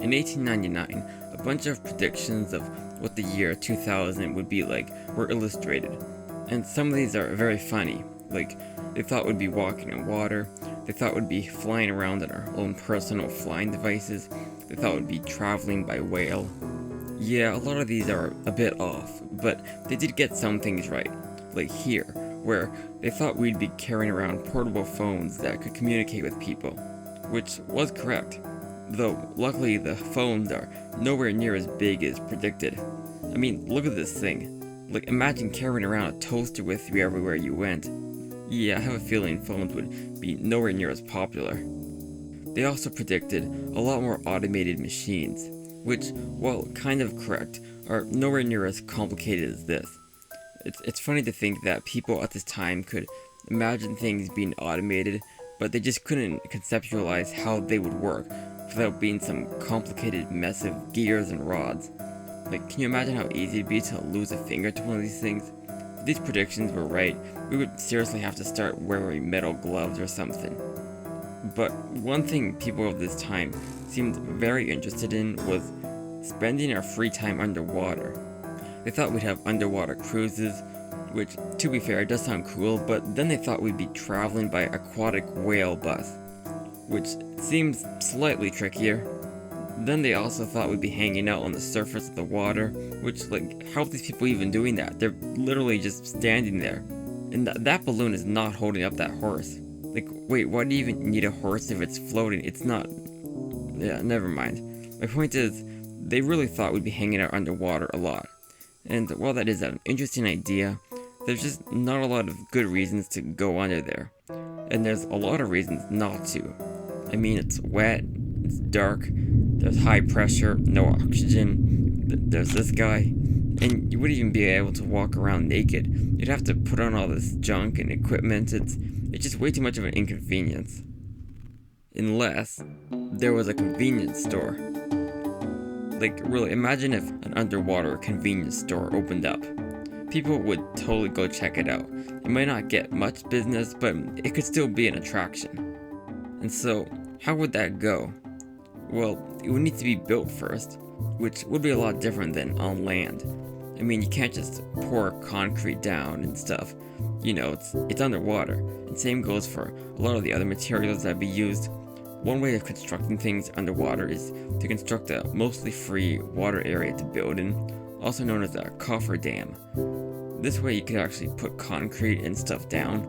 In 1899, a bunch of predictions of what the year 2000 would be like were illustrated, and some of these are very funny. Like, they thought we'd be walking in water, they thought we'd be flying around in our own personal flying devices, they thought we'd be traveling by whale. Yeah, a lot of these are a bit off, but they did get some things right. Like here, where they thought we'd be carrying around portable phones that could communicate with people, which was correct. Though, luckily, the phones are nowhere near as big as predicted. I mean, look at this thing. Like, imagine carrying around a toaster with you everywhere you went. Yeah, I have a feeling phones would be nowhere near as popular. They also predicted a lot more automated machines, which, while kind of correct, are nowhere near as complicated as this. It's funny to think that people at this time could imagine things being automated, but they just couldn't conceptualize how they would work without being some complicated mess of gears and rods. Like, can you imagine how easy it'd be to lose a finger to one of these things? If these predictions were right, we would seriously have to start wearing metal gloves or something. But one thing people of this time seemed very interested in was spending our free time underwater. They thought we'd have underwater cruises, which, to be fair, does sound cool, but then they thought we'd be traveling by aquatic whale bus, which seems slightly trickier. Then they also thought we'd be hanging out on the surface of the water, which, like, how are these people even doing that? They're literally just standing there. And that balloon is not holding up that horse. Like, wait, why do you even need a horse if it's floating? It's not... Yeah, never mind. My point is, they really thought we'd be hanging out underwater a lot. And while that is an interesting idea, there's just not a lot of good reasons to go under there. And there's a lot of reasons not to. I mean, it's wet, it's dark, there's high pressure, no oxygen, there's this guy, and you wouldn't even be able to walk around naked. You'd have to put on all this junk and equipment. It's just way too much of an inconvenience. Unless there was a convenience store. Like, really, imagine if an underwater convenience store opened up. People would totally go check it out. It might not get much business, but it could still be an attraction. And so, how would that go? Well, it would need to be built first, which would be a lot different than on land. I mean, you can't just pour concrete down and stuff. You know, it's underwater. And same goes for a lot of the other materials that be used. One way of constructing things underwater is to construct a mostly free water area to build in, also known as a cofferdam. This way you could actually put concrete and stuff down,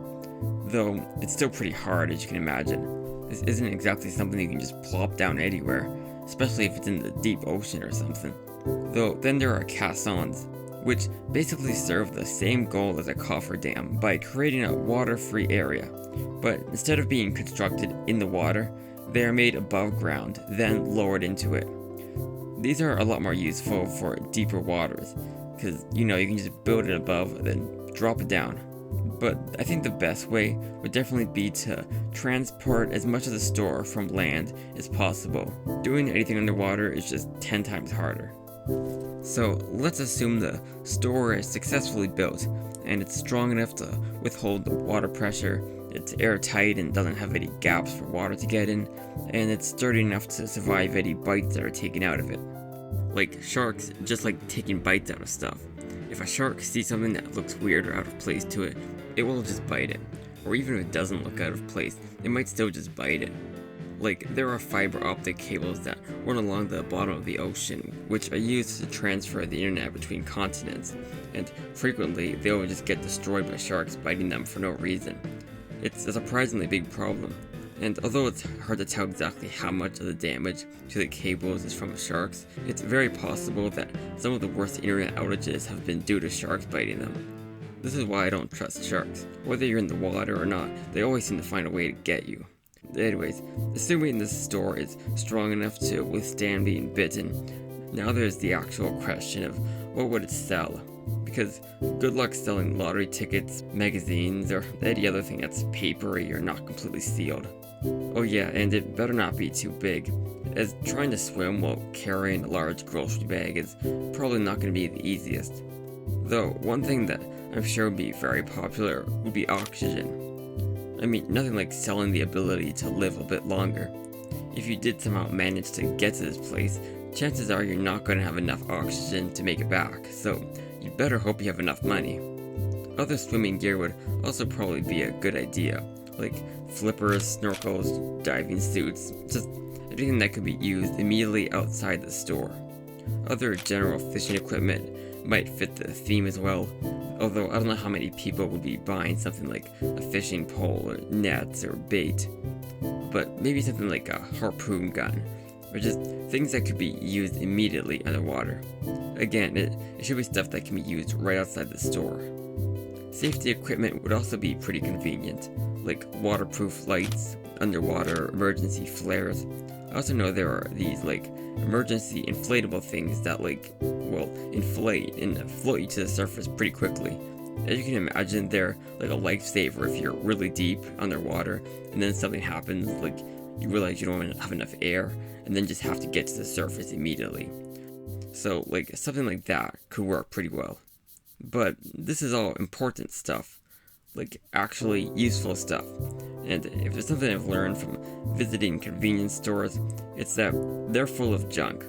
though it's still pretty hard, as you can imagine. This isn't exactly something you can just plop down anywhere, especially if it's in the deep ocean or something. Though then there are caissons, which basically serve the same goal as a cofferdam by creating a water-free area, but instead of being constructed in the water, they are made above ground, then lowered into it. These are a lot more useful for deeper waters, because, you know, you can just build it above, then drop it down. But I think the best way would definitely be to transport as much of the store from land as possible. Doing anything underwater is just 10 times harder. So let's assume the store is successfully built, and it's strong enough to withhold the water pressure, it's airtight and doesn't have any gaps for water to get in, and it's sturdy enough to survive any bites that are taken out of it. Like, sharks just like taking bites out of stuff. If a shark sees something that looks weird or out of place to it, it will just bite it. Or even if it doesn't look out of place, it might still just bite it. Like, there are fiber optic cables that run along the bottom of the ocean, which are used to transfer the internet between continents, and frequently they will just get destroyed by sharks biting them for no reason. It's a surprisingly big problem, and although it's hard to tell exactly how much of the damage to the cables is from sharks, it's very possible that some of the worst internet outages have been due to sharks biting them. This is why I don't trust sharks. Whether you're in the water or not, they always seem to find a way to get you. Anyways, assuming this store is strong enough to withstand being bitten, now there's the actual question of what would it sell? Because good luck selling lottery tickets, magazines, or any other thing that's papery or not completely sealed. Oh yeah, and it better not be too big, as trying to swim while carrying a large grocery bag is probably not going to be the easiest. Though, one thing that I'm sure would be very popular would be oxygen. I mean, nothing like selling the ability to live a bit longer. if you did somehow manage to get to this place, chances are you're not going to have enough oxygen to make it back, so you better hope you have enough money. Other swimming gear would also probably be a good idea, like flippers, snorkels, diving suits, just anything that could be used immediately outside the store. Other general fishing equipment might fit the theme as well, although I don't know how many people would be buying something like a fishing pole or nets or bait, but maybe something like a harpoon gun, or just things that could be used immediately underwater. Again, it should be stuff that can be used right outside the store. Safety equipment would also be pretty convenient, like waterproof lights, underwater emergency flares. I also know there are these like emergency inflatable things that will inflate and float you to the surface pretty quickly. As you can imagine, they're like a lifesaver if you're really deep underwater and then something happens, like you realize you don't have enough air and then just have to get to the surface immediately. So like something like that could work pretty well. But this is all important stuff, like actually useful stuff. And if there's something I've learned from visiting convenience stores, it's that they're full of junk.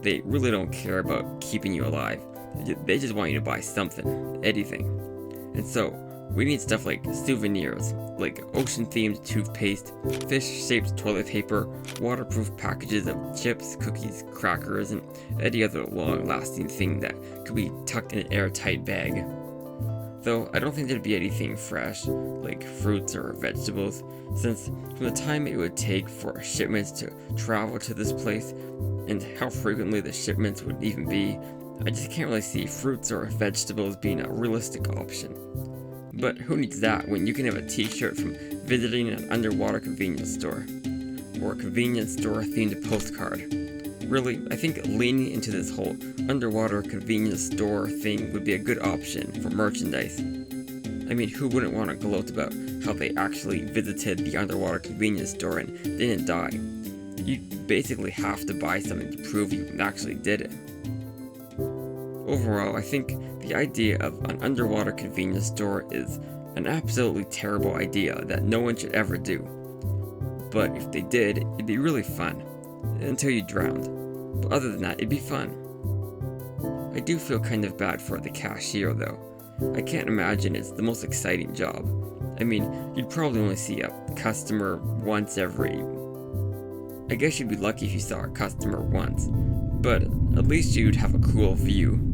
They really don't care about keeping you alive. They just want you to buy something, anything. And so, we need stuff like souvenirs, like ocean-themed toothpaste, fish-shaped toilet paper, waterproof packages of chips, cookies, crackers, and any other long-lasting thing that could be tucked in an airtight bag. Though I don't think there'd be anything fresh, like fruits or vegetables, since from the time it would take for shipments to travel to this place, and how frequently the shipments would even be, I just can't really see fruits or vegetables being a realistic option. But who needs that when you can have a t-shirt from visiting an underwater convenience store? Or a convenience store themed postcard? Really, I think leaning into this whole underwater convenience store thing would be a good option for merchandise. I mean, who wouldn't want to gloat about how they actually visited the underwater convenience store and didn't die? You basically have to buy something to prove you actually did it. Overall, I think the idea of an underwater convenience store is an absolutely terrible idea that no one should ever do. But if they did, it'd be really fun. Until you drowned. But other than that, it'd be fun. I do feel kind of bad for the cashier though. I can't imagine it's the most exciting job. I mean, you'd probably only see a customer once every... I guess you'd be lucky if you saw a customer once. But at least you'd have a cool view.